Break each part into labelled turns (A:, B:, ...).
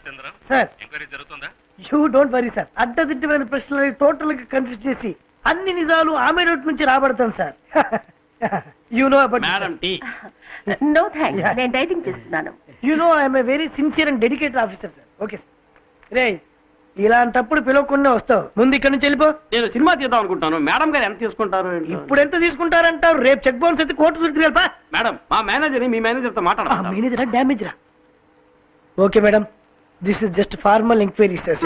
A: హరిశ్చంద్రం
B: sir
A: enquiry జరుగుతుందా?
B: You don't worry sir. అడ్డదిడ్డమైన ప్రశ్నలు టోటల్ గా కన్ఫ్యూజ్ చేసి అన్ని నిజాలు ఆమె నోటి నుంచి రాబడతాను sir. You know about
C: madam tea.
D: No thanks, నేను డైటింగ్ చేస్తున్నాను.
B: You know I'm a very sincere and dedicated officer sir. Okay sir. రే ఇలాంటప్పుడు పిలవకుండా వస్తావు, ముందు ఇక్కడ నుంచి వెళ్ళిపో.
C: నేను సినిమా తీద్దాం అనుకుంటాను. మేడం గారు ఎంత తీసుకుంటారు?
B: ఇప్పుడు ఎంత తీసుకుంటారంటారు? రేపు చెక్ బౌన్స్ అయితే కోర్టు చుట్టూ వెళ్ళిపా.
C: మేడం మా మేనేజర్ మీ మేనేజర్ తో మాట్లాడాలి.
B: మేనేజరా డ్యామేజరా? Okay madam, this is just formal enquiry sir.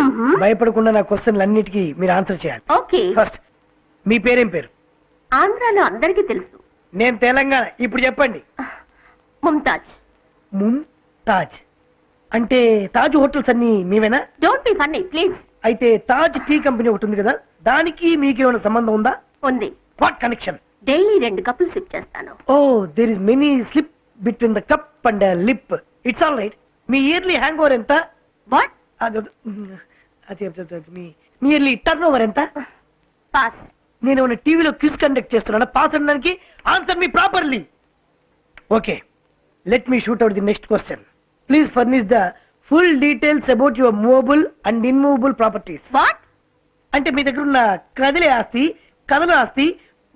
B: భయపడకుండా నా క్వశ్చన్లు అన్నిటికీ మీరు ఆన్సర్ చేయాలి.
D: ఓకే.
B: ఫస్ట్ మీ పేరేం పేరు?
D: ఆంధ్రాలో అందరికీ తెలుసు.
B: నేను తెలంగాణ. ఇప్పుడు చెప్పండి.
D: ముంతాజ్.
B: ముంతాజ్ అంటే తాజ్ హోటల్స్ అన్ని మీవేనా?
D: Don't be funny please.
B: అయితే తాజ్ టీ కంపెనీ ఒకటి ఉంది కదా, దానికి మీకేమైనా సంబంధం ఉందా?
D: ఉంది.
B: What connection?
D: డైలీ 2 కప్పులు సిప్ చేస్తాను.
B: Oh there is many slip between the cup and lip. It's all right. మీ ఇయర్లీ హ్యాంగ్ ఓవర్ ఎంత?
D: వాట్?
B: మీ ఇయర్లీ టర్న్ ఓవర్ ఎంత?
D: పాస్.
B: నేను ఏమైనా టీవీలో క్విజ్ కండక్ట్ చేస్తున్నాను పాస్ అనడానికి? Answer me properly. Okay, let me shoot out the next question. Please furnish the full details about your movable and immovable properties.
D: What?
B: అంటే మీ దగ్గర ఉన్న కదిలే ఆస్తి, కథల ఆస్తి,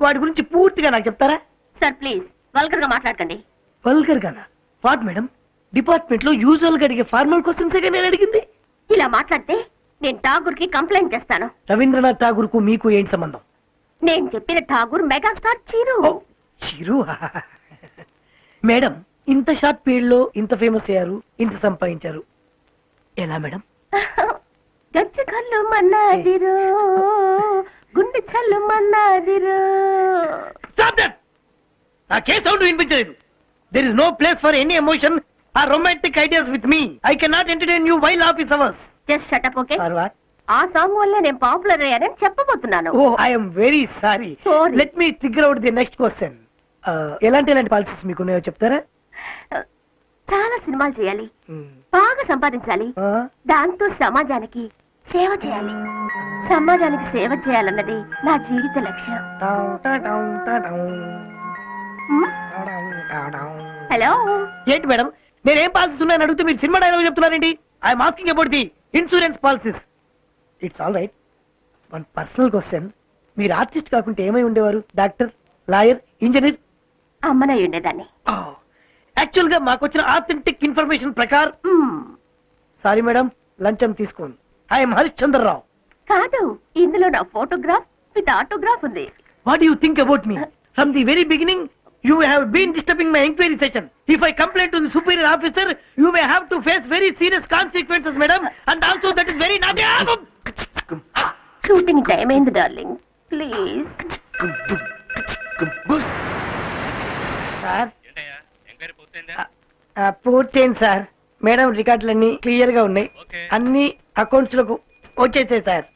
B: వాటి గురించి పూర్తిగా నాకు చెప్తారా?
D: సార్ ప్లీజ్ వల్గర్ గా మాట్లాడకండి.
B: Vulgar Gaana? What madam, department లో యూజువల్ గా అడిగే ఫార్మల్ క్వశ్చన్స్ నేను అడిగింది.
D: ఇలా మాట్లాడితే నేను ఠాగూర్ కి కంప్లైంట్ చేస్తాను.
B: రవీంద్రనాథ్ ఠాగూర్ కు మీకు ఏంటి సంబంధం?
D: నేను చెప్పిన ఠాగూర్ మెగాస్టార్ చిరు.
B: చిరు? మేడం, ఇంత షార్ట్ పీరియడ్ లో ఇంత ఫేమస్ అయ్యారు, ఇంత సంపాదించారు ఎలా మేడం?
D: గచ్చ కళ్ళు మన్నాదిరో, గుండె చల్లు మన్నాదిరో.
B: నాకే సౌండ్ వినిపించలేదు. There is no place for any emotion or romantic ideas with me. I can not entertain you while office hours.
D: Just shut up. Okay?
B: For what?
D: ఆ సాంగ్ వల్ల నేను పాపులర్ అయ్యానని చెప్పబోతున్నాను.
B: Oh I am very sorry.
D: Sorry.
B: Let me trigger out the next question. ఎలాంటి policies మీకు ఉన్నాయో చెప్తారా?
D: చాలా సినిమాలు చేయాలి, బాగా సంపాదించాలి, దాంతో సమాజానికి సేవ చేయాలి. సమాజానికి సేవ చేయాలన్నది నా జీవిత లక్ష్యం. హలో,
B: ఏంటి మేడం, నేనేం పాలసీస్ ఉన్నాయని అడిగితే మీరు సినిమా డైలాగ్ చెప్తున్నారేంటి? I'm asking about the insurance policies. It's all right. One personal question. మీరు ఆర్టిస్ట్ కాకుంటే ఏమై ఉండేవారు? Doctor, lawyer, engineer?
D: అమ్మనై ఉండేదాన్ని.
B: యాక్చువల్ గా మాకు వచ్చిన ఆథెంటిక్ ఇన్ఫర్మేషన్ ప్రకారం సారీ మేడం, లంచం తీసుకోండి. ఐఎమ్ హరిశ్చంద్ర రావు.
D: కాదు, ఇందులో నా ఫోటోగ్రాఫ్ విత్ ఆటోగ్రాఫ్ ఉంది.
B: What you think about me? From the very beginning you have been disturbing my inquiry session. If I complain to the superior officer, you may have to face very serious consequences, madam, and also that is very naughty.
D: Shooting time అయింది darling, please.
B: Sir
A: ఏంటయ్యా enquiry పూర్తయిందా?
B: పూర్తయింది sir. Madam రికార్డులన్నీ clear గా ఉన్నాయి.
A: Okay.
B: అన్ని accounts లకు వచ్చేసాయి sir.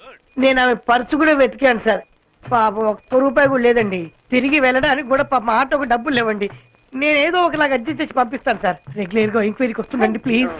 B: నేను ఆమె పర్సు కూడా వెతికాను సార్. పాపం ₹1 కూడా లేదండి. తిరిగి వెళ్ళడానికి కూడా పాపం ఆటోకు డబ్బులు లేవండి. నేను ఏదో ఒకలాగా అడ్జస్ట్ చేసి పంపిస్తాను సార్. రెగ్యులర్ గా ఎంక్వైరీకి వస్తుందండి ప్లీజ్.